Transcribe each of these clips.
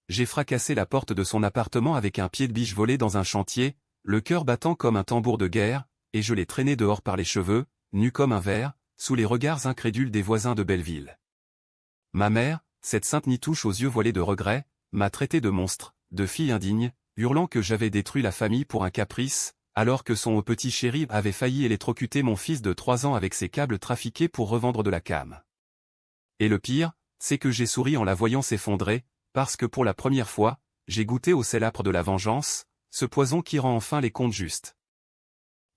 j'ai fracassé la porte de son appartement avec un pied de biche volé dans un chantier, le cœur battant comme un tambour de guerre, et je l'ai traîné dehors par les cheveux, nu comme un verre, sous les regards incrédules des voisins de Belleville. Ma mère, cette sainte nitouche aux yeux voilés de regret, m'a traité de monstre, de fille indigne, hurlant que j'avais détruit la famille pour un caprice, alors que son petit chéri avait failli électrocuter mon fils de 3 ans avec ses câbles trafiqués pour revendre de la cam. Et le pire, c'est que j'ai souri en la voyant s'effondrer, parce que pour la première fois, j'ai goûté au sel âpre de la vengeance, ce poison qui rend enfin les comptes justes.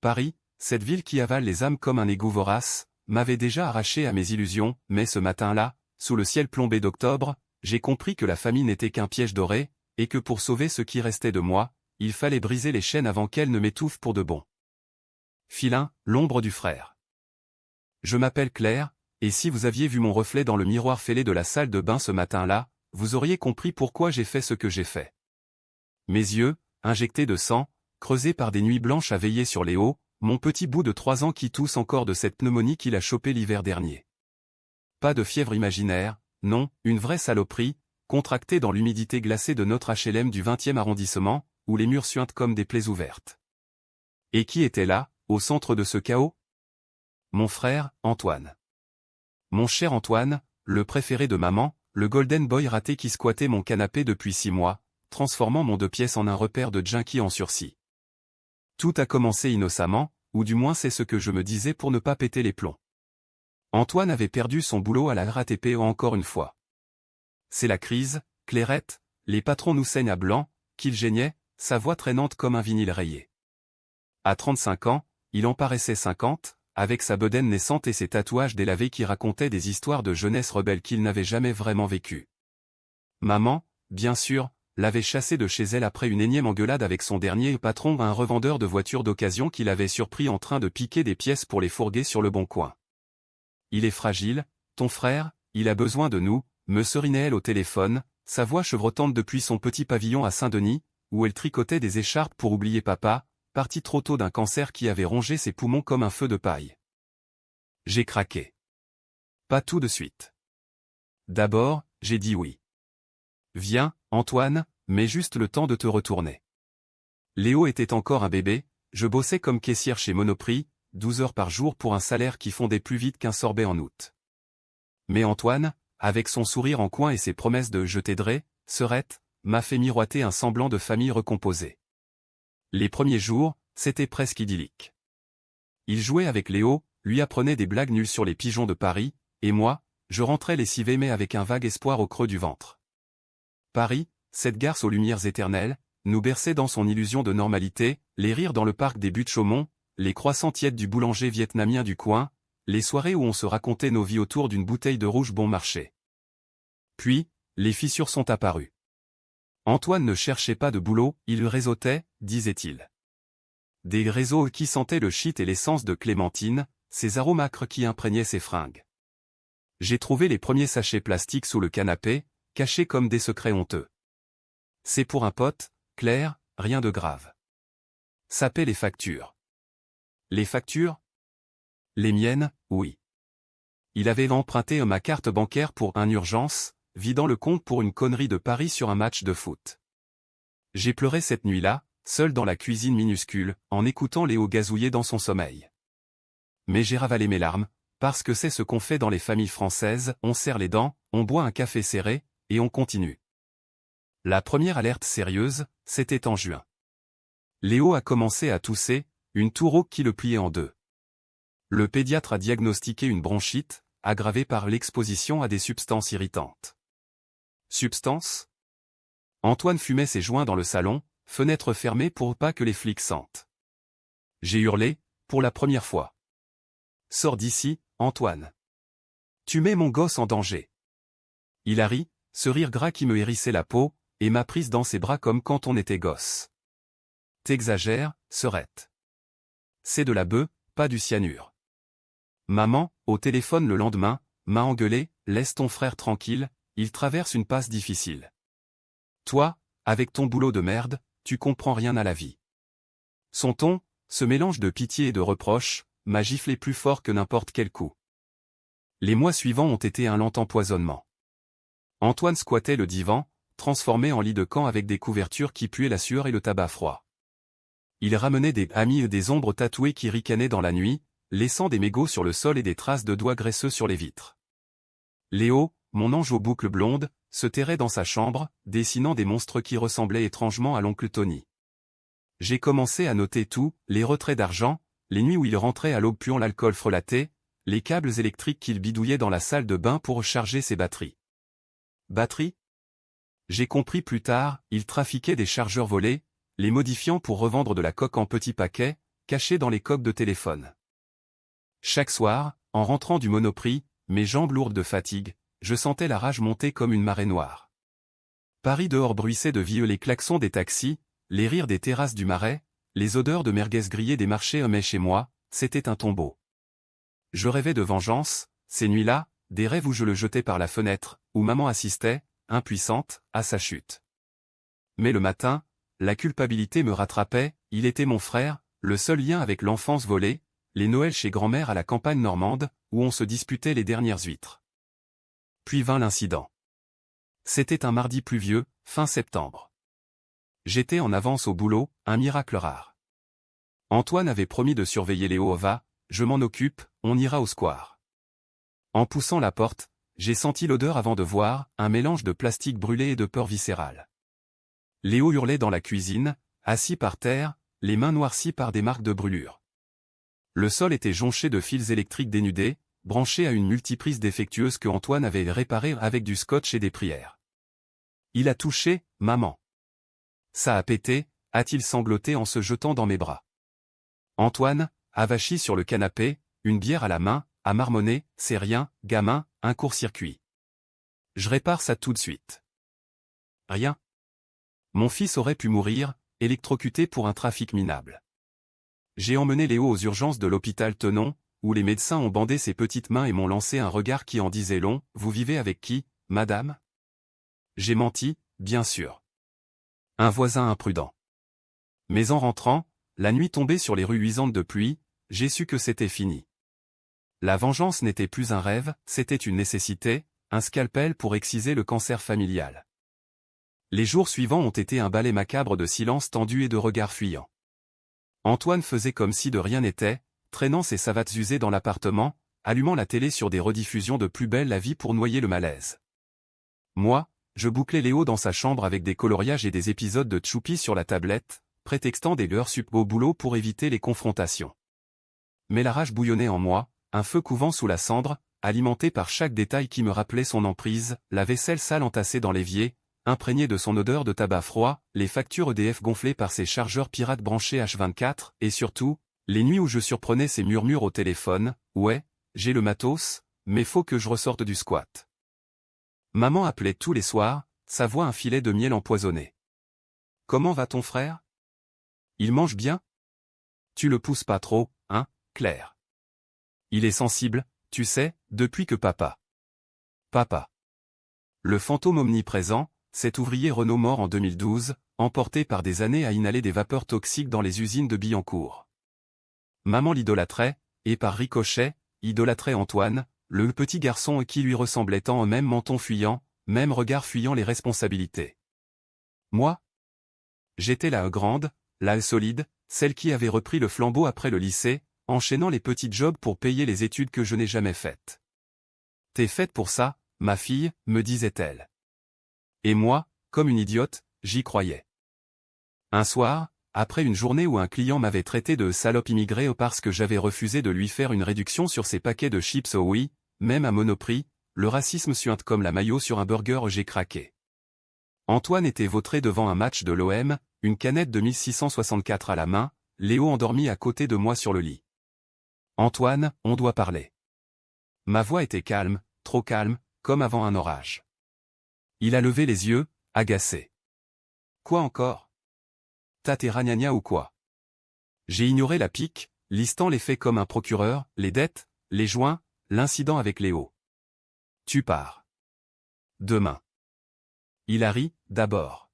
Paris, cette ville qui avale les âmes comme un égout vorace, m'avait déjà arraché à mes illusions, mais ce matin-là, sous le ciel plombé d'octobre, j'ai compris que la famille n'était qu'un piège doré, et que pour sauver ce qui restait de moi, il fallait briser les chaînes avant qu'elles ne m'étouffent pour de bon. Filin, l'ombre du frère. Je m'appelle Claire, et si vous aviez vu mon reflet dans le miroir fêlé de la salle de bain ce matin-là, vous auriez compris pourquoi j'ai fait ce que j'ai fait. Mes yeux, injectés de sang, creusés par des nuits blanches à veiller sur les hauts, mon petit bout de 3 ans qui tousse encore de cette pneumonie qu'il a chopée l'hiver dernier. Pas de fièvre imaginaire, non, une vraie saloperie, contractée dans l'humidité glacée de notre HLM du 20e arrondissement, où les murs suintent comme des plaies ouvertes. Et qui était là, au centre de ce chaos? Mon frère, Antoine. Mon cher Antoine, le préféré de maman, le golden boy raté qui squattait mon canapé depuis 6 mois, transformant mon 2 pièces en un repère de junkie en sursis. Tout a commencé innocemment, ou du moins c'est ce que je me disais pour ne pas péter les plombs. Antoine avait perdu son boulot à la RATP encore une fois. C'est la crise, Clairette, les patrons nous saignent à blanc, qu'il geignait, sa voix traînante comme un vinyle rayé. À 35 ans, il en paraissait 50, avec sa bedaine naissante et ses tatouages délavés qui racontaient des histoires de jeunesse rebelle qu'il n'avait jamais vraiment vécues. Maman, bien sûr, l'avait chassé de chez elle après une énième engueulade avec son dernier patron, un revendeur de voitures d'occasion qu'il avait surpris en train de piquer des pièces pour les fourguer sur le bon coin. Il est fragile, ton frère, il a besoin de nous, me serinait-elle au téléphone, sa voix chevrotante depuis son petit pavillon à Saint-Denis, où elle tricotait des écharpes pour oublier papa, parti trop tôt d'un cancer qui avait rongé ses poumons comme un feu de paille. J'ai craqué. Pas tout de suite. D'abord, j'ai dit oui. Viens, Antoine, mais juste le temps de te retourner. Léo était encore un bébé, je bossais comme caissière chez Monoprix, 12 heures par jour pour un salaire qui fondait plus vite qu'un sorbet en août. Mais Antoine, avec son sourire en coin et ses promesses de « je t'aiderai », serette, m'a fait miroiter un semblant de famille recomposée. Les premiers jours, c'était presque idyllique. Il jouait avec Léo, lui apprenait des blagues nulles sur les pigeons de Paris, et moi, je rentrais lessivé mais avec un vague espoir au creux du ventre. Paris, cette garce aux lumières éternelles, nous berçait dans son illusion de normalité, les rires dans le parc des Buttes-Chaumont, les croissants tièdes du boulanger vietnamien du coin, les soirées où on se racontait nos vies autour d'une bouteille de rouge bon marché. Puis, les fissures sont apparues. Antoine ne cherchait pas de boulot, il réseautait, disait-il. Des réseaux qui sentaient le shit et l'essence de clémentine, ces aromacres qui imprégnaient ses fringues. J'ai trouvé les premiers sachets plastiques sous le canapé, cachés comme des secrets honteux. C'est pour un pote, Claire, rien de grave. Ça paie les factures. Les factures? Les miennes, oui. Il avait emprunté ma carte bancaire pour une urgence, vidant le compte pour une connerie de Paris sur un match de foot. J'ai pleuré cette nuit-là, seul dans la cuisine minuscule, en écoutant Léo gazouiller dans son sommeil. Mais j'ai ravalé mes larmes, parce que c'est ce qu'on fait dans les familles françaises, on serre les dents, on boit un café serré, et on continue. La première alerte sérieuse, c'était en juin. Léo a commencé à tousser, une toux rauque qui le pliait en deux. Le pédiatre a diagnostiqué une bronchite, aggravée par l'exposition à des substances irritantes. Substances? Antoine fumait ses joints dans le salon, fenêtre fermée pour pas que les flics sentent. J'ai hurlé, pour la première fois. Sors d'ici, Antoine. Tu mets mon gosse en danger. Il a ri, ce rire gras qui me hérissait la peau, et m'a prise dans ses bras comme quand on était gosse. T'exagères, serette. C'est de la bœuf, pas du cyanure. Maman, au téléphone le lendemain, m'a engueulé, laisse ton frère tranquille, il traverse une passe difficile. Toi, avec ton boulot de merde, tu comprends rien à la vie. Son ton, ce mélange de pitié et de reproche, m'a giflé plus fort que n'importe quel coup. Les mois suivants ont été un lent empoisonnement. Antoine squattait le divan, transformé en lit de camp avec des couvertures qui puaient la sueur et le tabac froid. Il ramenait des amis et des ombres tatouées qui ricanaient dans la nuit, laissant des mégots sur le sol et des traces de doigts graisseux sur les vitres. Léo, mon ange aux boucles blondes, se terrait dans sa chambre, dessinant des monstres qui ressemblaient étrangement à l'oncle Tony. J'ai commencé à noter tout, les retraits d'argent, les nuits où il rentrait à l'aube puant l'alcool frelaté, les câbles électriques qu'il bidouillait dans la salle de bain pour recharger ses batteries. Batteries ? J'ai compris plus tard, il trafiquait des chargeurs volés, les modifiant pour revendre de la coque en petits paquets, cachés dans les coques de téléphone. Chaque soir, en rentrant du Monoprix, mes jambes lourdes de fatigue, je sentais la rage monter comme une marée noire. Paris dehors bruissait de vieux les klaxons des taxis, les rires des terrasses du Marais, les odeurs de merguez grillées des marchés humaient chez moi, c'était un tombeau. Je rêvais de vengeance, ces nuits-là, des rêves où je le jetais par la fenêtre, où maman assistait, impuissante, à sa chute. Mais le matin, la culpabilité me rattrapait, il était mon frère, le seul lien avec l'enfance volée, les Noëls chez grand-mère à la campagne normande, où on se disputait les dernières huîtres. Puis vint l'incident. C'était un mardi pluvieux, fin septembre. J'étais en avance au boulot, un miracle rare. Antoine avait promis de surveiller Léo. Va, je m'en occupe, on ira au square. En poussant la porte, j'ai senti l'odeur avant de voir, un mélange de plastique brûlé et de peur viscérale. Léo hurlait dans la cuisine, assis par terre, les mains noircies par des marques de brûlure. Le sol était jonché de fils électriques dénudés, branchés à une multiprise défectueuse que Antoine avait réparée avec du scotch et des prières. Il a touché, maman. Ça a pété, a-t-il sangloté en se jetant dans mes bras. Antoine, avachi sur le canapé, une bière à la main, a marmonné, c'est rien, gamin, un court-circuit. Je répare ça tout de suite. Rien. Mon fils aurait pu mourir, électrocuté pour un trafic minable. J'ai emmené Léo aux urgences de l'hôpital Tenon, où les médecins ont bandé ses petites mains et m'ont lancé un regard qui en disait long. Vous vivez avec qui, madame? J'ai menti, bien sûr. Un voisin imprudent. Mais en rentrant, la nuit tombée sur les rues luisantes de pluie, j'ai su que c'était fini. La vengeance n'était plus un rêve, c'était une nécessité, un scalpel pour exciser le cancer familial. Les jours suivants ont été un balai macabre de silence tendu et de regards fuyants. Antoine faisait comme si de rien n'était, traînant ses savates usées dans l'appartement, allumant la télé sur des rediffusions de Plus belle la vie pour noyer le malaise. Moi, je bouclais Léo dans sa chambre avec des coloriages et des épisodes de Tchoupi sur la tablette, prétextant des heures sup au boulot pour éviter les confrontations. Mais la rage bouillonnait en moi, un feu couvant sous la cendre, alimenté par chaque détail qui me rappelait son emprise, la vaisselle sale entassée dans l'évier, imprégnée de son odeur de tabac froid, les factures EDF gonflées par ses chargeurs pirates branchés H24, et surtout, les nuits où je surprenais ses murmures au téléphone, « Ouais, j'ai le matos, mais faut que je ressorte du squat. » Maman appelait tous les soirs, sa voix un filet de miel empoisonné. « Comment va ton frère? Il mange bien? Tu le pousses pas trop, hein, Claire? Il est sensible, tu sais, depuis que papa. Papa. » Le fantôme omniprésent, cet ouvrier Renault mort en 2012, emporté par des années à inhaler des vapeurs toxiques dans les usines de Billancourt. Maman l'idolâtrait, et par ricochet, idolâtrait Antoine, le petit garçon qui lui ressemblait tant, même menton fuyant, même regard fuyant les responsabilités. Moi? J'étais la grande, la solide, celle qui avait repris le flambeau après le lycée, enchaînant les petits jobs pour payer les études que je n'ai jamais faites. T'es faite pour ça, ma fille, me disait-elle. Et moi, comme une idiote, j'y croyais. Un soir, après une journée où un client m'avait traité de salope immigrée parce que j'avais refusé de lui faire une réduction sur ses paquets de chips, oh oui, même à Monoprix, le racisme suinte comme la mayo sur un burger, j'ai craqué. Antoine était vautré devant un match de l'OM, une canette de 1664 à la main, Léo endormi à côté de moi sur le lit. Antoine, on doit parler. Ma voix était calme, trop calme, comme avant un orage. Il a levé les yeux, agacé. Quoi encore? T'as tes ragnagnas ou quoi? J'ai ignoré la pique, listant les faits comme un procureur, les dettes, les joints, l'incident avec Léo. Tu pars. Demain. Il a ri, d'abord.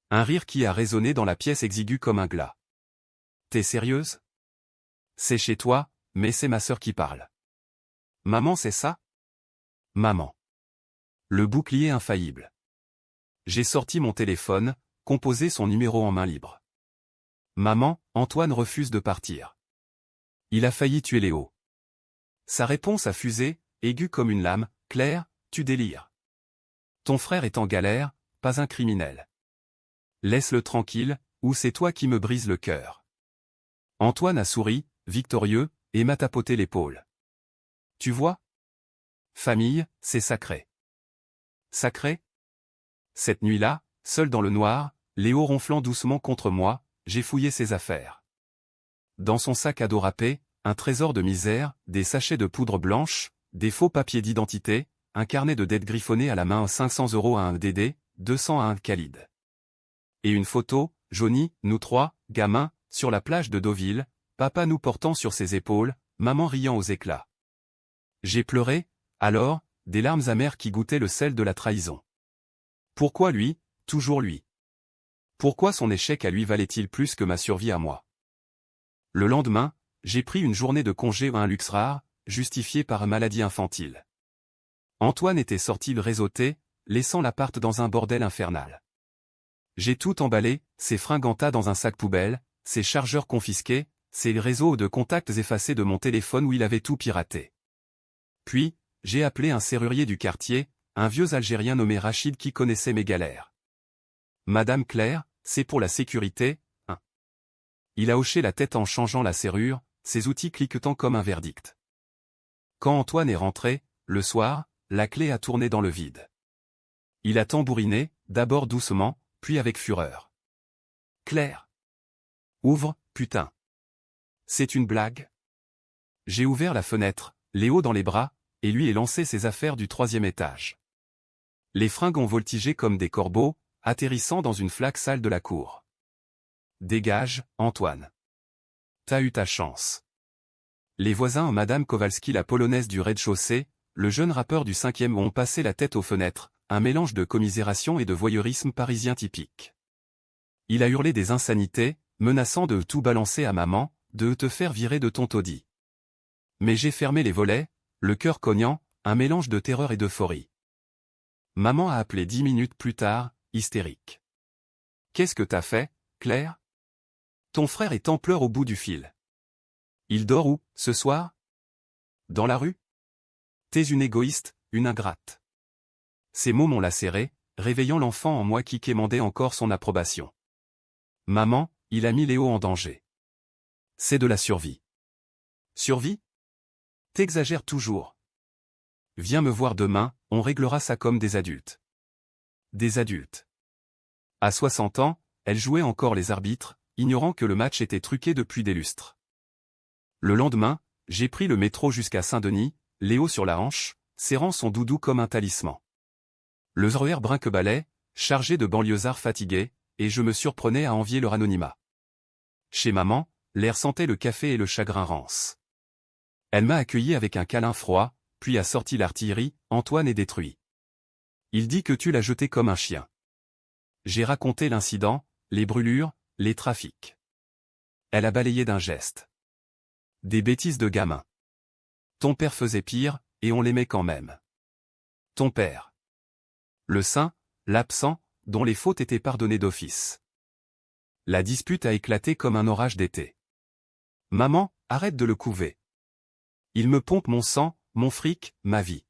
Un rire qui a résonné dans la pièce exiguë comme un glas. T'es sérieuse? C'est chez toi, mais c'est ma sœur qui parle. Maman, c'est ça? Maman. Le bouclier infaillible. J'ai sorti mon téléphone, composé son numéro en main libre. Maman, Antoine refuse de partir. Il a failli tuer Léo. Sa réponse a fusé, aiguë comme une lame. Claire, tu délires. Ton frère est en galère, pas un criminel. Laisse-le tranquille, ou c'est toi qui me brises le cœur. Antoine a souri, victorieux, et m'a tapoté l'épaule. Tu vois? Famille, c'est sacré. Sacré? Cette nuit-là, seul dans le noir, Léo ronflant doucement contre moi, j'ai fouillé ses affaires. Dans son sac à dos râpé, un trésor de misère, des sachets de poudre blanche, des faux papiers d'identité, un carnet de dettes griffonné à la main 500 € à un Dédé, 200 à un Khalid. Et une photo, jaunie, nous trois, gamins, sur la plage de Deauville, papa nous portant sur ses épaules, maman riant aux éclats. J'ai pleuré, alors, des larmes amères qui goûtaient le sel de la trahison. Pourquoi lui, toujours lui? Pourquoi son échec à lui valait-il plus que ma survie à moi? Le lendemain, j'ai pris une journée de congé à un luxe rare, justifié par maladie infantile. Antoine était sorti le réseauté, laissant l'appart dans un bordel infernal. J'ai tout emballé, ses fringantas dans un sac poubelle, ses chargeurs confisqués, ses réseaux de contacts effacés de mon téléphone où il avait tout piraté. Puis, j'ai appelé un serrurier du quartier, un vieux Algérien nommé Rachid qui connaissait mes galères. Madame Claire, c'est pour la sécurité, hein. Il a hoché la tête en changeant la serrure, ses outils cliquetant comme un verdict. Quand Antoine est rentré, le soir, la clé a tourné dans le vide. Il a tambouriné, d'abord doucement, puis avec fureur. Claire. Ouvre, putain. C'est une blague? J'ai ouvert la fenêtre, Léo dans les bras, et lui ai lancé ses affaires du 3e étage. Les fringues ont voltigé comme des corbeaux, atterrissant dans une flaque sale de la cour. Dégage, Antoine. T'as eu ta chance. Les voisins, Madame Kowalski la polonaise du rez-de-chaussée, le jeune rappeur du 5e ont passé la tête aux fenêtres, un mélange de commisération et de voyeurisme parisien typique. Il a hurlé des insanités, menaçant de tout balancer à maman, de te faire virer de ton taudis. Mais j'ai fermé les volets, le cœur cognant, un mélange de terreur et d'euphorie. Maman a appelé 10 minutes plus tard, hystérique. Qu'est-ce que t'as fait, Claire? Ton frère est en pleurs au bout du fil. Il dort où, ce soir? Dans la rue? T'es une égoïste, une ingrate. Ces mots m'ont lacéré, réveillant l'enfant en moi qui quémandait encore son approbation. Maman, il a mis Léo en danger. C'est de la survie. Survie? T'exagères toujours. Viens me voir demain, on réglera ça comme des adultes. Des adultes. À 60 ans, elle jouait encore les arbitres, ignorant que le match était truqué depuis des lustres. Le lendemain, j'ai pris le métro jusqu'à Saint-Denis, Léo sur la hanche, serrant son doudou comme un talisman. Le RER brinque-balai, chargé de banlieusards fatigués, et je me surprenais à envier leur anonymat. Chez maman, l'air sentait le café et le chagrin rance. Elle m'a accueilli avec un câlin froid, puis a sorti l'artillerie, Antoine est détruit. Il dit que tu l'as jeté comme un chien. J'ai raconté l'incident, les brûlures, les trafics. Elle a balayé d'un geste. Des bêtises de gamin. Ton père faisait pire, et on l'aimait quand même. Ton père. Le saint, l'absent, dont les fautes étaient pardonnées d'office. La dispute a éclaté comme un orage d'été. Maman, arrête de le couver. Il me pompe mon sang, mon fric, ma vie.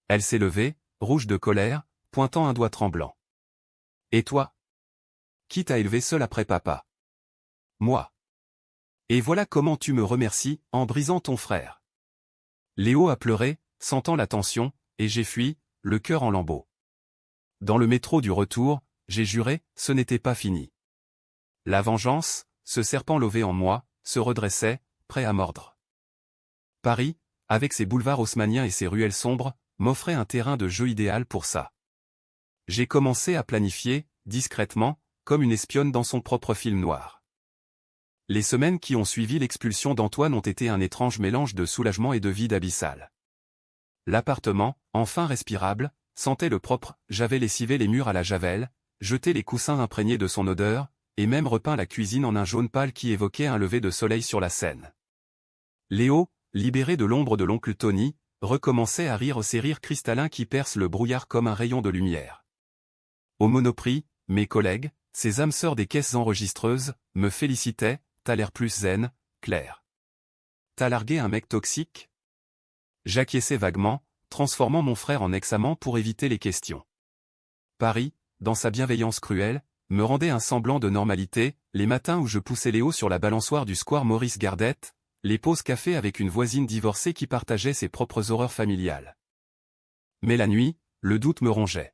Elle s'est levée, rouge de colère, pointant un doigt tremblant. Et toi? Qui t'a élevé seul après papa? Moi. Et voilà comment tu me remercies, en brisant ton frère. Léo a pleuré, sentant la tension, et j'ai fui, le cœur en lambeaux. Dans le métro du retour, j'ai juré, ce n'était pas fini. La vengeance, ce serpent lové en moi, se redressait, prêt à mordre. Paris, avec ses boulevards haussmanniens et ses ruelles sombres, m'offrait un terrain de jeu idéal pour ça. J'ai commencé à planifier, discrètement, comme une espionne dans son propre film noir. Les semaines qui ont suivi l'expulsion d'Antoine ont été un étrange mélange de soulagement et de vide abyssal. L'appartement, enfin respirable, sentait le propre, j'avais lessivé les murs à la javel, jeté les coussins imprégnés de son odeur, et même repeint la cuisine en un jaune pâle qui évoquait un lever de soleil sur la Seine. Léo, libéré de l'ombre de l'oncle Tony, recommençait à rire ces rires cristallins qui percent le brouillard comme un rayon de lumière. Au Monoprix, mes collègues, ces âmes sœurs des caisses enregistreuses, me félicitaient, t'as l'air plus zen, Claire. T'as largué un mec toxique? J'acquiesçais vaguement, transformant mon frère en ex-amant pour éviter les questions. Paris, dans sa bienveillance cruelle, me rendait un semblant de normalité, les matins où je poussais Léo sur la balançoire du square Maurice Gardette, les pauses café avec une voisine divorcée qui partageait ses propres horreurs familiales. Mais la nuit, le doute me rongeait.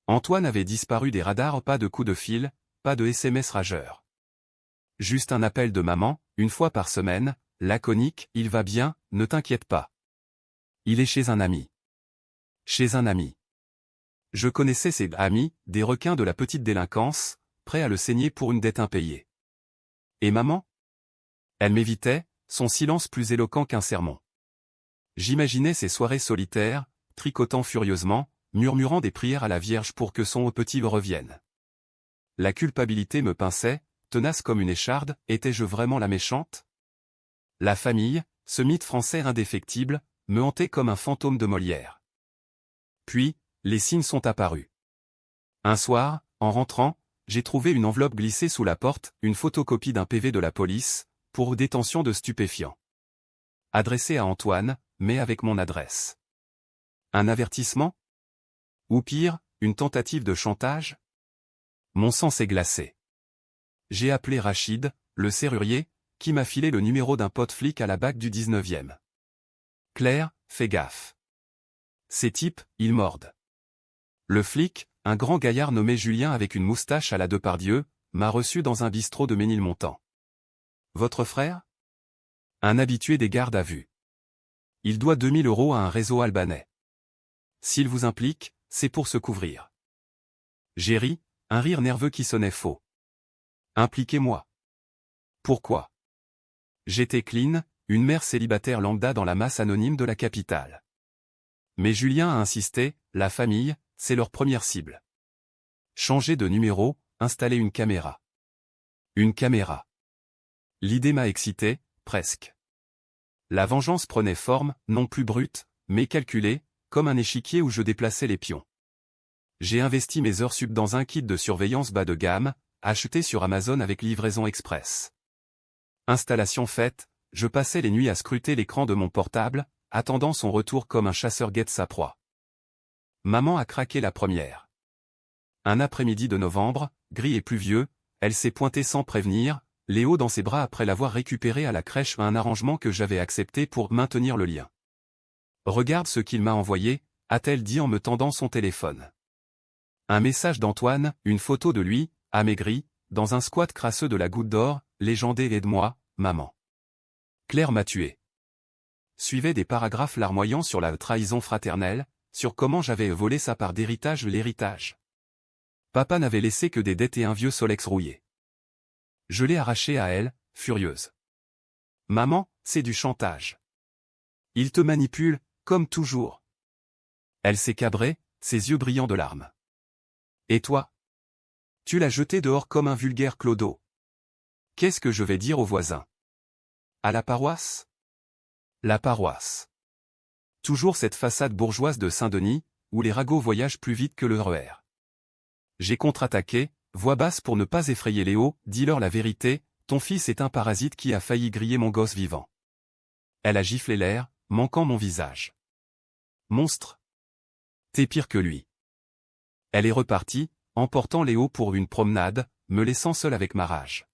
Antoine avait disparu des radars, pas de coup de fil, pas de SMS rageur. Juste un appel de maman, une fois par semaine, laconique, il va bien, ne t'inquiète pas. Il est chez un ami. Chez un ami. Je connaissais ces amis, des requins de la petite délinquance, prêts à le saigner pour une dette impayée. Et maman? Elle m'évitait, son silence plus éloquent qu'un sermon. J'imaginais ces soirées solitaires, tricotant furieusement, murmurant des prières à la Vierge pour que son petit revienne. La culpabilité me pinçait, tenace comme une écharde, étais-je vraiment la méchante? La famille, ce mythe français indéfectible, me hantait comme un fantôme de Molière. Puis, les signes sont apparus. Un soir, en rentrant, j'ai trouvé une enveloppe glissée sous la porte, une photocopie d'un PV de la police, pour détention de stupéfiants. Adressé à Antoine, mais avec mon adresse. Un avertissement? Ou pire, une tentative de chantage? Mon sang s'est glacé. J'ai appelé Rachid, le serrurier, qui m'a filé le numéro d'un pote flic à la BAC du 19e. Claire, fais gaffe. Ces types, ils mordent. Le flic, un grand gaillard nommé Julien avec une moustache à la Depardieu, m'a reçu dans un bistrot de Ménilmontant. Votre frère? Un habitué des gardes à vue. Il doit 2000 € à un réseau albanais. S'il vous implique, c'est pour se couvrir. J'ai ri, un rire nerveux qui sonnait faux. Impliquez-moi. Pourquoi? J'étais clean, une mère célibataire lambda dans la masse anonyme de la capitale. Mais Julien a insisté, la famille, c'est leur première cible. Changer de numéro, installer une caméra. Une caméra. L'idée m'a excité, presque. La vengeance prenait forme, non plus brute, mais calculée, comme un échiquier où je déplaçais les pions. J'ai investi mes heures sup dans un kit de surveillance bas de gamme, acheté sur Amazon avec livraison express. Installation faite, je passais les nuits à scruter l'écran de mon portable, attendant son retour comme un chasseur guette sa proie. Maman a craqué la première. Un après-midi de novembre, gris et pluvieux, elle s'est pointée sans prévenir, Léo dans ses bras après l'avoir récupéré à la crèche, un arrangement que j'avais accepté pour maintenir le lien. Regarde ce qu'il m'a envoyé, a-t-elle dit en me tendant son téléphone. Un message d'Antoine, une photo de lui, amaigri, dans un squat crasseux de la Goutte d'Or, légendé aide-moi, maman. Claire m'a tué. Suivaient des paragraphes larmoyants sur la trahison fraternelle, sur comment j'avais volé sa part d'héritage, l'héritage. Papa n'avait laissé que des dettes et un vieux Solex rouillé. Je l'ai arraché à elle, furieuse. Maman, c'est du chantage. Il te manipule, comme toujours. Elle s'est cabrée, ses yeux brillants de larmes. Et toi? Tu l'as jeté dehors comme un vulgaire clodo. Qu'est-ce que je vais dire aux voisins? À la paroisse? La paroisse. Toujours cette façade bourgeoise de Saint-Denis, où les ragots voyagent plus vite que le RER. J'ai contre-attaqué, voix basse pour ne pas effrayer Léo, dis-leur la vérité, ton fils est un parasite qui a failli griller mon gosse vivant. Elle a giflé l'air, manquant mon visage. Monstre. T'es pire que lui. Elle est repartie, emportant Léo pour une promenade, me laissant seul avec ma rage.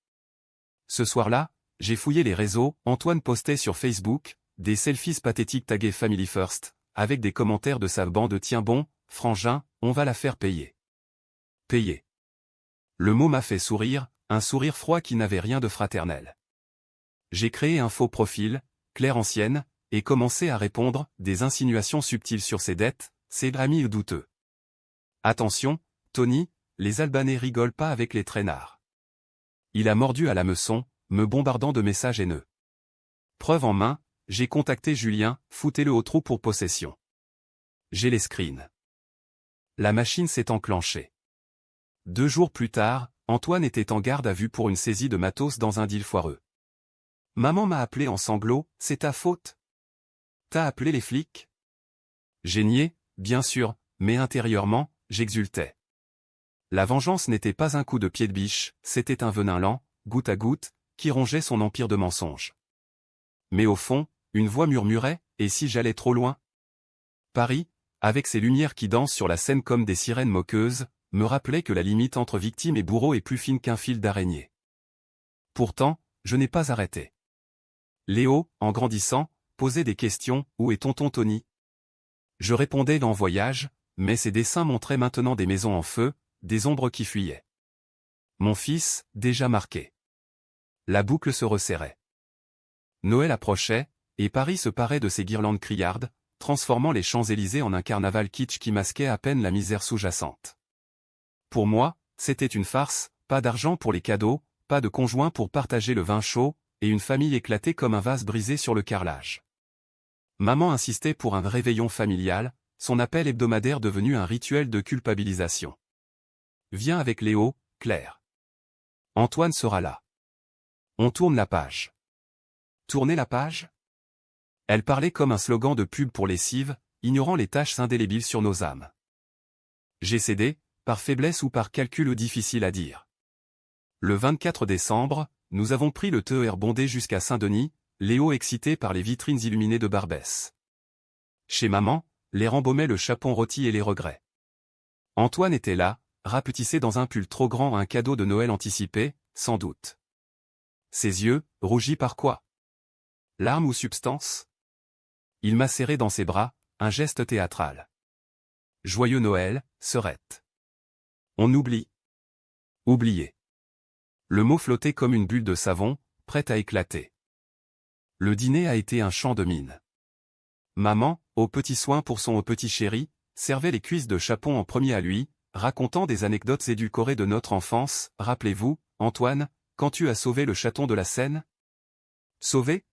Ce soir-là, j'ai fouillé les réseaux, Antoine postait sur Facebook, des selfies pathétiques tagués Family First, avec des commentaires de sa bande tiens bon, frangin, on va la faire payer. Payer. Le mot m'a fait sourire, un sourire froid qui n'avait rien de fraternel. J'ai créé un faux profil, Claire ancienne, et commencé à répondre, des insinuations subtiles sur ses dettes, ses amis douteux. Attention, Tony, les Albanais rigolent pas avec les traînards. Il a mordu à l'hameçon, me bombardant de messages haineux. Preuve en main, j'ai contacté Julien, foutez-le au trou pour possession. J'ai les screens. La machine s'est enclenchée. 2 jours plus tard, Antoine était en garde à vue pour une saisie de matos dans un deal foireux. Maman m'a appelé en sanglots, c'est ta faute. T'as appelé les flics? J'ai nié, bien sûr, mais intérieurement, j'exultais. La vengeance n'était pas un coup de pied de biche, c'était un venin lent, goutte à goutte, qui rongeait son empire de mensonges. Mais au fond, une voix murmurait, et si j'allais trop loin? Paris, avec ses lumières qui dansent sur la scène comme des sirènes moqueuses, me rappelait que la limite entre victime et bourreau est plus fine qu'un fil d'araignée. Pourtant, je n'ai pas arrêté. Léo, en grandissant, posait des questions, où est tonton Tony? Je répondais en voyage, mais ses dessins montraient maintenant des maisons en feu, des ombres qui fuyaient. Mon fils, déjà marqué. La boucle se resserrait. Noël approchait, et Paris se parait de ses guirlandes criardes, transformant les Champs-Élysées en un carnaval kitsch qui masquait à peine la misère sous-jacente. Pour moi, c'était une farce, pas d'argent pour les cadeaux, pas de conjoint pour partager le vin chaud, et une famille éclatée comme un vase brisé sur le carrelage. Maman insistait pour un réveillon familial, son appel hebdomadaire devenu un rituel de culpabilisation. Viens avec Léo, Claire. Antoine sera là. On tourne la page. Tourner la page? Elle parlait comme un slogan de pub pour lessive, ignorant les taches indélébiles sur nos âmes. J'ai cédé, par faiblesse ou par calcul difficile à dire. Le 24 décembre, nous avons pris le TER bondé jusqu'à Saint-Denis, Léo excité par les vitrines illuminées de Barbès. Chez maman, l'air embaumait le chapon rôti et les regrets. Antoine était là, rapetissé dans un pull trop grand, un cadeau de Noël anticipé, sans doute. Ses yeux, rougis par quoi? Larmes ou substance? Il m'a serré dans ses bras, un geste théâtral. Joyeux Noël, sœurette. On oublie. Oublier. Le mot flottait comme une bulle de savon, prête à éclater. Le dîner a été un champ de mine. Maman, aux petits soins pour son petit chéri, servait les cuisses de chapon en premier à lui, racontant des anecdotes édulcorées de notre enfance. Rappelez-vous, Antoine, quand tu as sauvé le chaton de la Seine? Sauvé?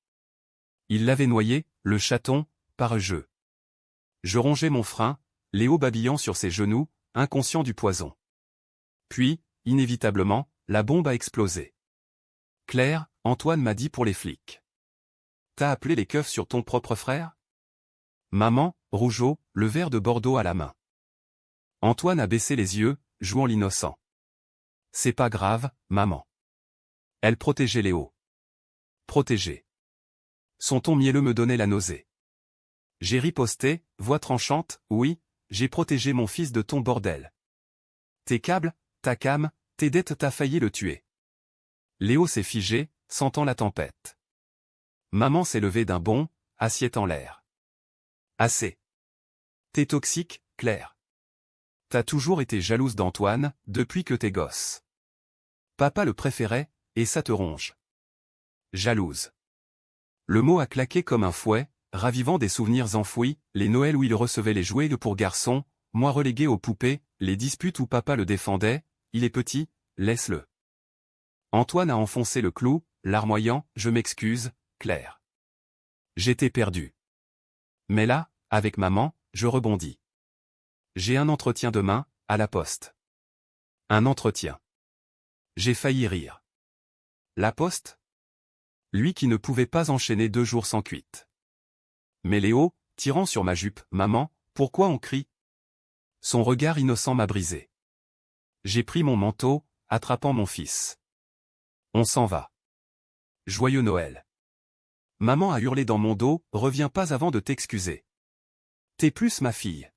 Il l'avait noyé, le chaton, par jeu. Je rongeais mon frein, Léo babillant sur ses genoux, inconscient du poison. Puis, inévitablement, la bombe a explosé. Claire, Antoine m'a dit pour les flics. T'as appelé les keufs sur ton propre frère? Maman, rougeau, le verre de Bordeaux à la main. Antoine a baissé les yeux, jouant l'innocent. C'est pas grave, maman. Elle protégeait Léo. Protégé. Son ton mielleux me donnait la nausée. J'ai riposté, voix tranchante, oui, j'ai protégé mon fils de ton bordel. Tes câbles, ta cam, tes dettes, t'as failli le tuer. Léo s'est figé, sentant la tempête. Maman s'est levée d'un bond, assiette en l'air. Assez. T'es toxique, Claire. T'as toujours été jalouse d'Antoine, depuis que t'es gosse. Papa le préférait, et ça te ronge. Jalouse. Le mot a claqué comme un fouet, ravivant des souvenirs enfouis, les Noëls où il recevait les jouets pour garçons, moi relégué aux poupées, les disputes où papa le défendait, il est petit, laisse-le. Antoine a enfoncé le clou, larmoyant, je m'excuse, Claire. J'étais perdu. Mais là, avec maman, je rebondis. J'ai un entretien demain, à la poste. Un entretien. J'ai failli rire. La poste? Lui qui ne pouvait pas enchaîner 2 jours sans cuite. Mais Léo, tirant sur ma jupe, maman, pourquoi on crie? Son regard innocent m'a brisé. J'ai pris mon manteau, attrapant mon fils. On s'en va. Joyeux Noël. Maman a hurlé dans mon dos, reviens pas avant de t'excuser. T'es plus ma fille.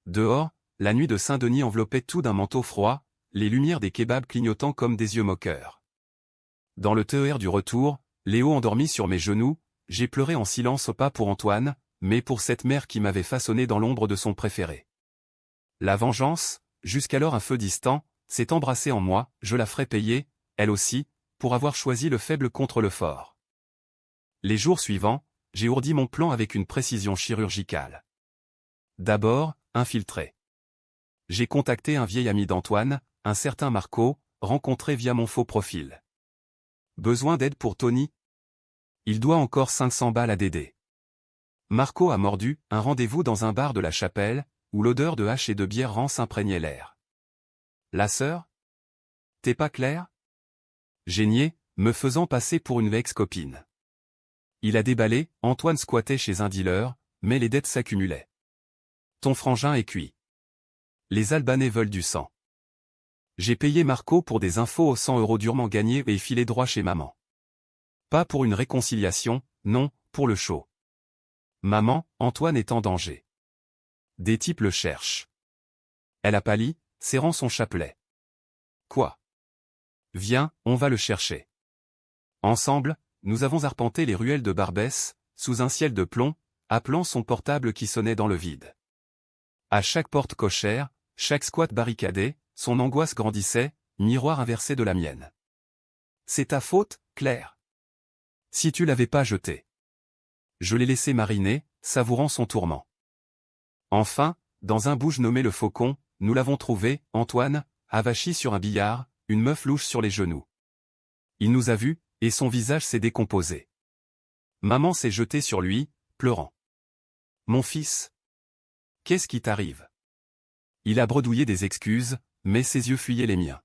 Dehors, la nuit de Saint-Denis enveloppait tout d'un manteau froid, les lumières des kebabs clignotant comme des yeux moqueurs. Dans le TER du retour, Léo endormi sur mes genoux, j'ai pleuré en silence pas pour Antoine, mais pour cette mère qui m'avait façonné dans l'ombre de son préféré. La vengeance, jusqu'alors un feu distant, s'est embrassée en moi, je la ferai payer, elle aussi, pour avoir choisi le faible contre le fort. Les jours suivants, j'ai ourdi mon plan avec une précision chirurgicale. D'abord, infiltré. J'ai contacté un vieil ami d'Antoine, un certain Marco, rencontré via mon faux profil. Besoin d'aide pour Tony? Il doit encore 500 balles à Dédé. Marco a mordu, un rendez-vous dans un bar de la Chapelle, où l'odeur de hache et de bière rance imprégnait l'air. La sœur? T'es pas clair? J'ai nié, me faisant passer pour une ex-copine. Il a déballé, Antoine squattait chez un dealer, mais les dettes s'accumulaient. Ton frangin est cuit. Les Albanais veulent du sang. J'ai payé Marco pour des infos aux 100 € durement gagnés et filé droit chez maman. Pas pour une réconciliation, non, pour le show. Maman, Antoine est en danger. Des types le cherchent. Elle a pâli, serrant son chapelet. Quoi? Viens, on va le chercher. Ensemble, nous avons arpenté les ruelles de Barbès, sous un ciel de plomb, appelant son portable qui sonnait dans le vide. À chaque porte cochère, chaque squat barricadé, son angoisse grandissait, miroir inversé de la mienne. C'est ta faute, Claire. Si tu l'avais pas jeté. Je l'ai laissé mariner, savourant son tourment. Enfin, dans un bouge nommé le Faucon, nous l'avons trouvé, Antoine, avachi sur un billard, une meuf louche sur les genoux. Il nous a vus, et son visage s'est décomposé. Maman s'est jetée sur lui, pleurant. Mon fils. Qu'est-ce qui t'arrive? Il a bredouillé des excuses, mais ses yeux fuyaient les miens.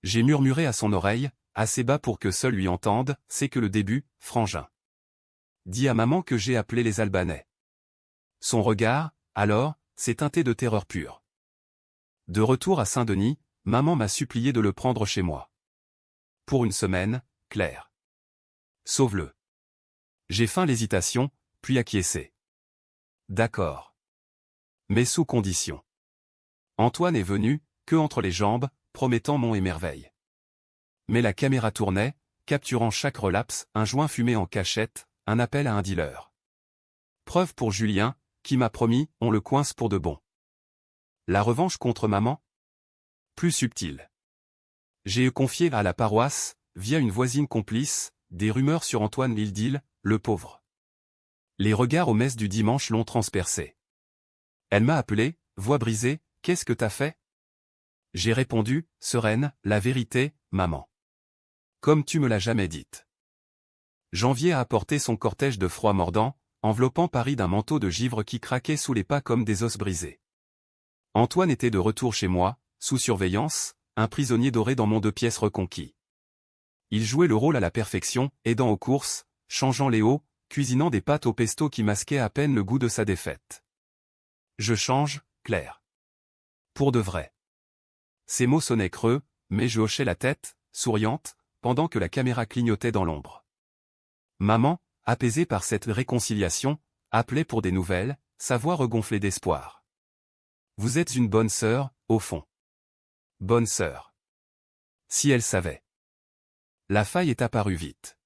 J'ai murmuré à son oreille, assez bas pour que seul lui entende, c'est que le début, frangin. Dis à maman que j'ai appelé les Albanais. Son regard, alors, s'est teinté de terreur pure. De retour à Saint-Denis, maman m'a supplié de le prendre chez moi. Pour une semaine, Claire. Sauve-le. J'ai feint l'hésitation, puis acquiescé. D'accord. Mais sous condition. Antoine est venu, queue entre les jambes, promettant monts et merveilles. Mais la caméra tournait, capturant chaque relapse, un joint fumé en cachette, un appel à un dealer. Preuve pour Julien, qui m'a promis, on le coince pour de bon. La revanche contre maman? Plus subtile. J'ai confié à la paroisse, via une voisine complice, des rumeurs sur Antoine Lildil, le pauvre. Les regards aux messes du dimanche l'ont transpercé. Elle m'a appelé, voix brisée, qu'est-ce que t'as fait? J'ai répondu, sereine, la vérité, maman. Comme tu me l'as jamais dite. Janvier a apporté son cortège de froid mordant, enveloppant Paris d'un manteau de givre qui craquait sous les pas comme des os brisés. Antoine était de retour chez moi, sous surveillance, un prisonnier doré dans mon 2 pièces reconquis. Il jouait le rôle à la perfection, aidant aux courses, changeant les hauts, cuisinant des pâtes au pesto qui masquaient à peine le goût de sa défaite. Je change, Claire. Pour de vrai. Ces mots sonnaient creux, mais je hochais la tête, souriante, pendant que la caméra clignotait dans l'ombre. Maman, apaisée par cette réconciliation, appelait pour des nouvelles, sa voix regonflée d'espoir. Vous êtes une bonne sœur, au fond. Bonne sœur. Si elle savait. La faille est apparue vite.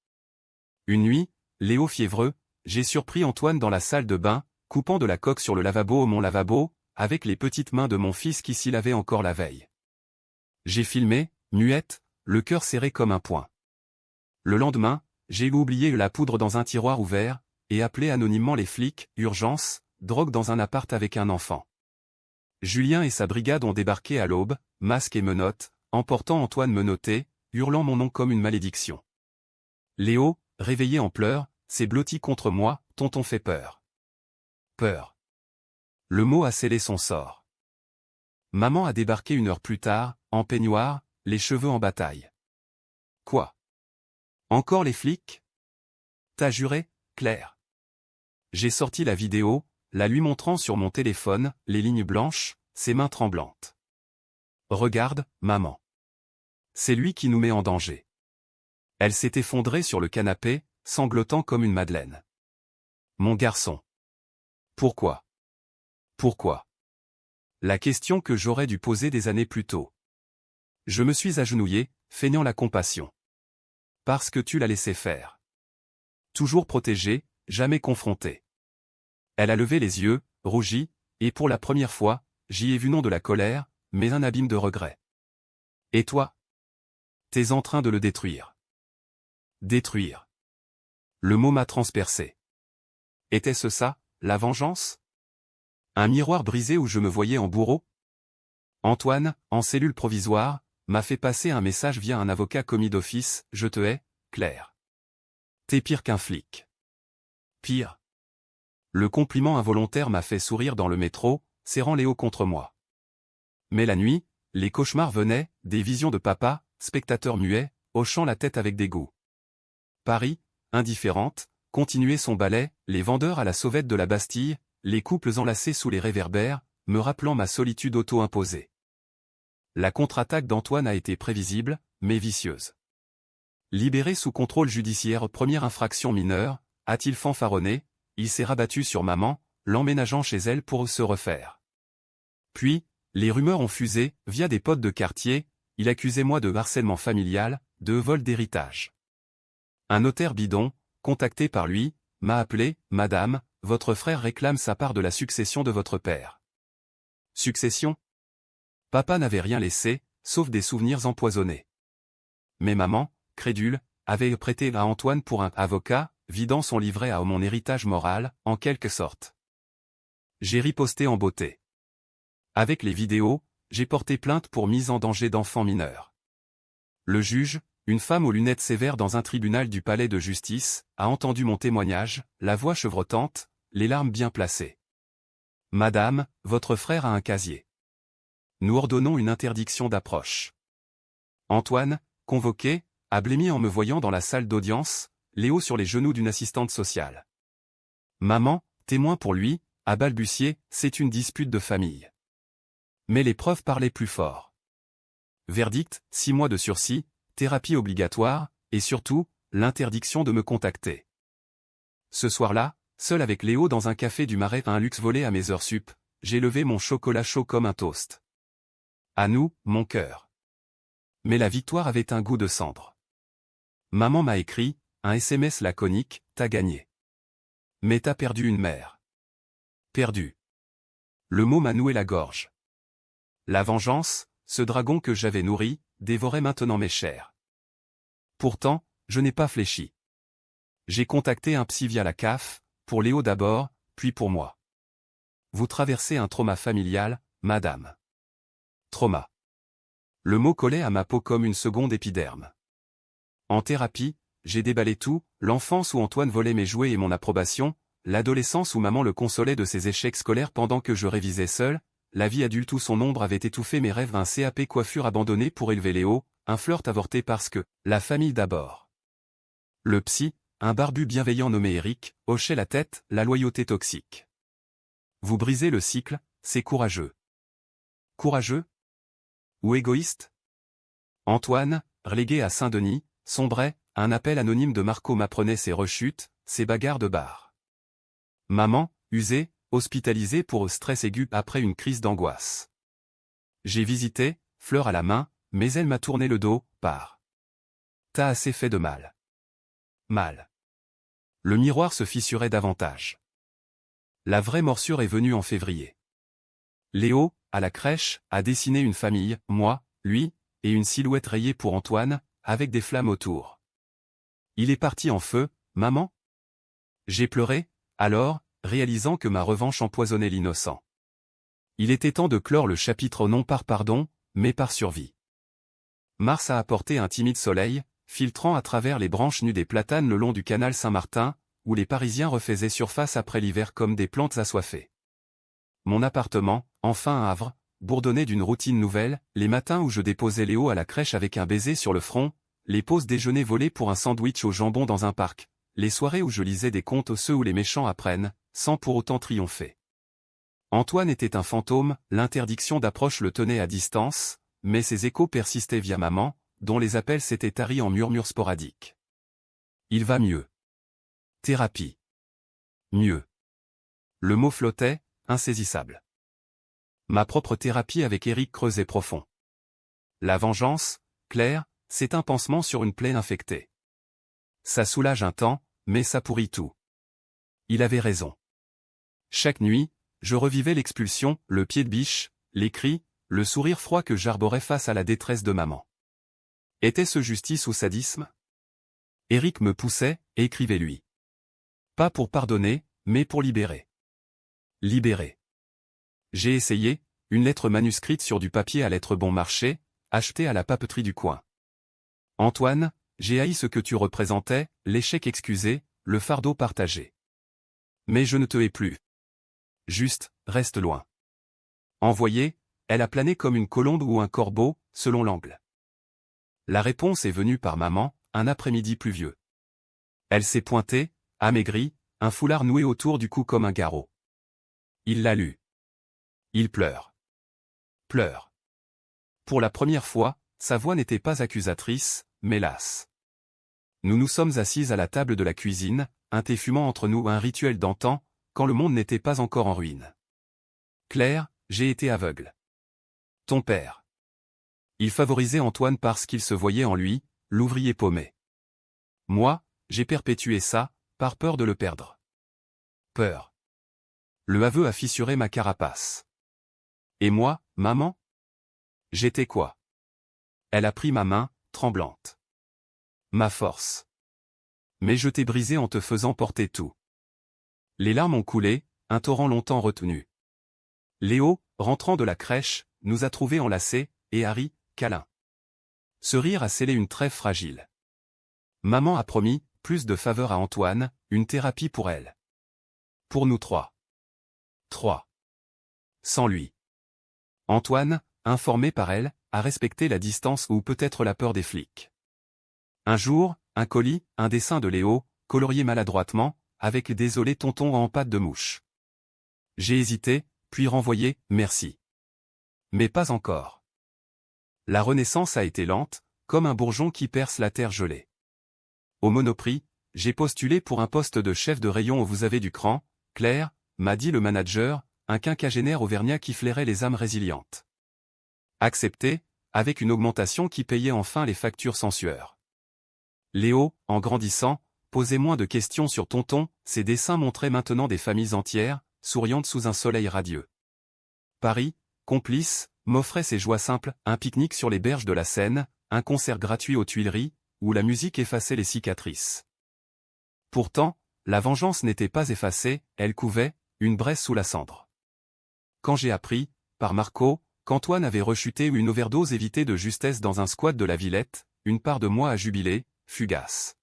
Une nuit, Léo fiévreux, j'ai surpris Antoine dans la salle de bain, coupant de la coque sur le lavabo au mon lavabo, avec les petites mains de mon fils qui s'y lavait encore la veille. J'ai filmé, muette, le cœur serré comme un poing. Le lendemain, j'ai oublié la poudre dans un tiroir ouvert, et appelé anonymement les flics, urgence, drogue dans un appart avec un enfant. Julien et sa brigade ont débarqué à l'aube, masque et menottes, emportant Antoine menotté, hurlant mon nom comme une malédiction. Léo, réveillé en pleurs, s'est blotti contre moi, tonton fait peur. Peur. Le mot a scellé son sort. Maman a débarqué 1 heure plus tard, en peignoir, les cheveux en bataille. Quoi? Encore les flics? T'as juré, Claire? J'ai sorti la vidéo, la lui montrant sur mon téléphone, les lignes blanches, ses mains tremblantes. Regarde, maman. C'est lui qui nous met en danger. Elle s'est effondrée sur le canapé, sanglotant comme une madeleine. Mon garçon. Pourquoi? Pourquoi? La question que j'aurais dû poser des années plus tôt. Je me suis agenouillé, feignant la compassion. Parce que tu l'as laissé faire. Toujours protégé, jamais confronté. Elle a levé les yeux, rougi, et pour la première fois, j'y ai vu non de la colère, mais un abîme de regret. Et toi? T'es en train de le détruire. Détruire. Le mot m'a transpercé. Était-ce ça, la vengeance? Un miroir brisé où je me voyais en bourreau? Antoine, en cellule provisoire, m'a fait passer un message via un avocat commis d'office, je te hais, Claire. T'es pire qu'un flic. Pire. Le compliment involontaire m'a fait sourire dans le métro, serrant Léo contre moi. Mais la nuit, les cauchemars venaient, des visions de papa, spectateur muet, hochant la tête avec dégoût. Paris, indifférente, continuait son ballet, les vendeurs à la sauvette de la Bastille, les couples enlacés sous les réverbères, me rappelant ma solitude auto-imposée. La contre-attaque d'Antoine a été prévisible, mais vicieuse. Libéré sous contrôle judiciaire, première infraction mineure, a-t-il fanfaronné, il s'est rabattu sur maman, l'emménageant chez elle pour se refaire. Puis, les rumeurs ont fusé, via des potes de quartier, il accusait moi de harcèlement familial, de vol d'héritage. Un notaire bidon, contacté par lui, m'a appelé, « Madame, votre frère réclame sa part de la succession de votre père. » Succession? Papa n'avait rien laissé, sauf des souvenirs empoisonnés. Mais maman, crédule, avait prêté à Antoine pour un avocat, vidant son livret à mon héritage moral, en quelque sorte. J'ai riposté en beauté. Avec les vidéos, j'ai porté plainte pour mise en danger d'enfants mineurs. Le juge, une femme aux lunettes sévères dans un tribunal du palais de justice, a entendu mon témoignage, la voix chevrotante, les larmes bien placées. « Madame, votre frère a un casier. Nous ordonnons une interdiction d'approche. » Antoine, convoqué, a blêmi en me voyant dans la salle d'audience, Léo sur les genoux d'une assistante sociale. Maman, témoin pour lui, a balbutié, c'est une dispute de famille. Mais les preuves parlaient plus fort. Verdict, 6 mois de sursis, thérapie obligatoire, et surtout, l'interdiction de me contacter. Ce soir-là, seul avec Léo dans un café du Marais à un luxe volé à mes heures sup, j'ai levé mon chocolat chaud comme un toast. À nous, mon cœur. Mais la victoire avait un goût de cendre. Maman m'a écrit, un SMS laconique, t'as gagné. Mais t'as perdu une mère. Perdu. Le mot m'a noué la gorge. La vengeance, ce dragon que j'avais nourri, dévorait maintenant mes chairs. Pourtant, je n'ai pas fléchi. J'ai contacté un psy via la CAF, pour Léo d'abord, puis pour moi. Vous traversez un trauma familial, madame. Trauma. Le mot collait à ma peau comme une seconde épiderme. En thérapie, j'ai déballé tout, l'enfance où Antoine volait mes jouets et mon approbation, l'adolescence où maman le consolait de ses échecs scolaires pendant que je révisais seul, la vie adulte où son ombre avait étouffé mes rêves, un CAP coiffure abandonné pour élever Léo, un flirt avorté parce que, la famille d'abord. Le psy, un barbu bienveillant nommé Eric, hochait la tête, la loyauté toxique. Vous brisez le cycle, c'est courageux. Courageux? Ou égoïste? Antoine, relégué à Saint-Denis, sombrait, un appel anonyme de Marco m'apprenait ses rechutes, ses bagarres de bar. Maman, usée, hospitalisée pour stress aigu après une crise d'angoisse. J'ai visité, fleur à la main, mais elle m'a tourné le dos, par. T'as assez fait de mal. Mal. Le miroir se fissurait davantage. La vraie morsure est venue en février. Léo, à la crèche, a dessiné une famille, moi, lui, et une silhouette rayée pour Antoine, avec des flammes autour. Il est parti en feu, maman? J'ai pleuré, alors, réalisant que ma revanche empoisonnait l'innocent. Il était temps de clore le chapitre non par pardon, mais par survie. Mars a apporté un timide soleil, filtrant à travers les branches nues des platanes le long du canal Saint-Martin, où les Parisiens refaisaient surface après l'hiver comme des plantes assoiffées. Mon appartement, enfin à Havre, bourdonnait d'une routine nouvelle, les matins où je déposais Léo à la crèche avec un baiser sur le front, les pauses déjeuner volées pour un sandwich au jambon dans un parc, les soirées où je lisais des contes ceux où les méchants apprennent, sans pour autant triompher. Antoine était un fantôme, l'interdiction d'approche le tenait à distance, mais ses échos persistaient via maman, dont les appels s'étaient taris en murmures sporadiques. Il va mieux. Thérapie. Mieux. Le mot flottait, insaisissable. Ma propre thérapie avec Eric creusait profond. La vengeance, Claire, c'est un pansement sur une plaie infectée. Ça soulage un temps, mais ça pourrit tout. Il avait raison. Chaque nuit, je revivais l'expulsion, le pied de biche, les cris, le sourire froid que j'arborais face à la détresse de maman. Était-ce justice ou sadisme? Eric me poussait, écrivez-lui. Pas pour pardonner, mais pour libérer. Libérer. J'ai essayé, une lettre manuscrite sur du papier à lettres bon marché, achetée à la papeterie du coin. Antoine, j'ai haï ce que tu représentais, l'échec excusé, le fardeau partagé. Mais je ne te hais plus. Juste, reste loin. Envoyée, elle a plané comme une colombe ou un corbeau, selon l'angle. La réponse est venue par maman, un après-midi pluvieux. Elle s'est pointée, amaigrie, un foulard noué autour du cou comme un garrot. Il l'a lu. Il pleure. Pleure. Pour la première fois, sa voix n'était pas accusatrice, mais lasse. Nous nous sommes assises à la table de la cuisine, un thé fumant entre nous, un rituel d'antan, quand le monde n'était pas encore en ruine. Claire, j'ai été aveugle. Ton père. Il favorisait Antoine parce qu'il se voyait en lui, l'ouvrier paumé. Moi, j'ai perpétué ça, par peur de le perdre. Peur. Le aveu a fissuré ma carapace. Et moi, maman? J'étais quoi? Elle a pris ma main, tremblante. Ma force. Mais je t'ai brisé en te faisant porter tout. Les larmes ont coulé, un torrent longtemps retenu. Léo, rentrant de la crèche, nous a trouvés enlacés, et Harry, câlin. Ce rire a scellé une trêve fragile. Maman a promis, plus de faveur à Antoine, une thérapie pour elle. Pour nous trois. 3. Sans lui. Antoine, informé par elle, a respecté la distance ou peut-être la peur des flics. Un jour, un colis, un dessin de Léo, colorié maladroitement, avec désolé tonton en pâte de mouche. J'ai hésité, puis renvoyé, merci. Mais pas encore. La renaissance a été lente, comme un bourgeon qui perce la terre gelée. Au Monoprix, j'ai postulé pour un poste de chef de rayon où vous avez du cran, Claire, m'a dit le manager, un quinquagénaire auvergnat qui flairait les âmes résilientes. Accepté, avec une augmentation qui payait enfin les factures sans sueur. Léo, en grandissant, posait moins de questions sur tonton, ses dessins montraient maintenant des familles entières, souriantes sous un soleil radieux. Paris, complice, m'offrait ses joies simples, un pique-nique sur les berges de la Seine, un concert gratuit aux Tuileries, où la musique effaçait les cicatrices. Pourtant, la vengeance n'était pas effacée, elle couvait, une braise sous la cendre. Quand j'ai appris, par Marco, qu'Antoine avait rechuté ou une overdose évitée de justesse dans un squat de la Villette, une part de moi a jubilé, fugace.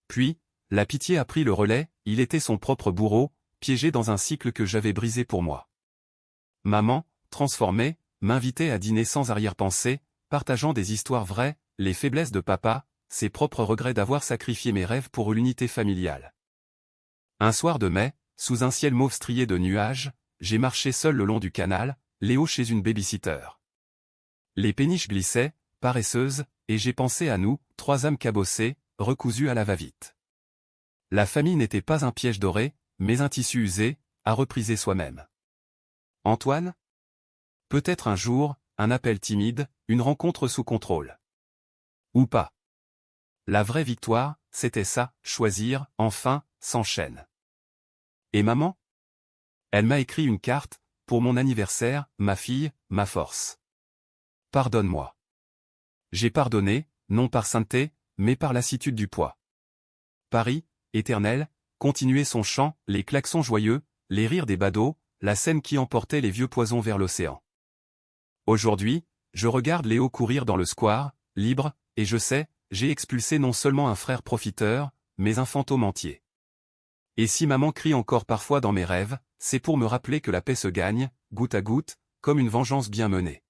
Puis, la pitié a pris le relais, il était son propre bourreau, piégé dans un cycle que j'avais brisé pour moi. Maman, transformée, m'invitait à dîner sans arrière-pensée, partageant des histoires vraies, les faiblesses de papa, ses propres regrets d'avoir sacrifié mes rêves pour l'unité familiale. Un soir de mai, sous un ciel mauve strié de nuages, j'ai marché seul le long du canal, Léo chez une baby-sitter. Les péniches glissaient, paresseuses, et j'ai pensé à nous, 3 âmes cabossées, recousues à la va-vite. La famille n'était pas un piège doré, mais un tissu usé, à repriser soi-même. Antoine? Peut-être un jour, un appel timide, une rencontre sous contrôle. Ou pas. La vraie victoire, c'était ça, choisir, enfin, sans chaîne. Et maman? Elle m'a écrit une carte, pour mon anniversaire, ma fille, ma force. Pardonne-moi. J'ai pardonné, non par sainteté, mais par lassitude du poids. Paris, éternel, continuait son chant, les klaxons joyeux, les rires des badauds, la Seine qui emportait les vieux poisons vers l'océan. Aujourd'hui, je regarde Léo courir dans le square, libre, et je sais, j'ai expulsé non seulement un frère profiteur, mais un fantôme entier. Et si maman crie encore parfois dans mes rêves, c'est pour me rappeler que la paix se gagne, goutte à goutte, comme une vengeance bien menée.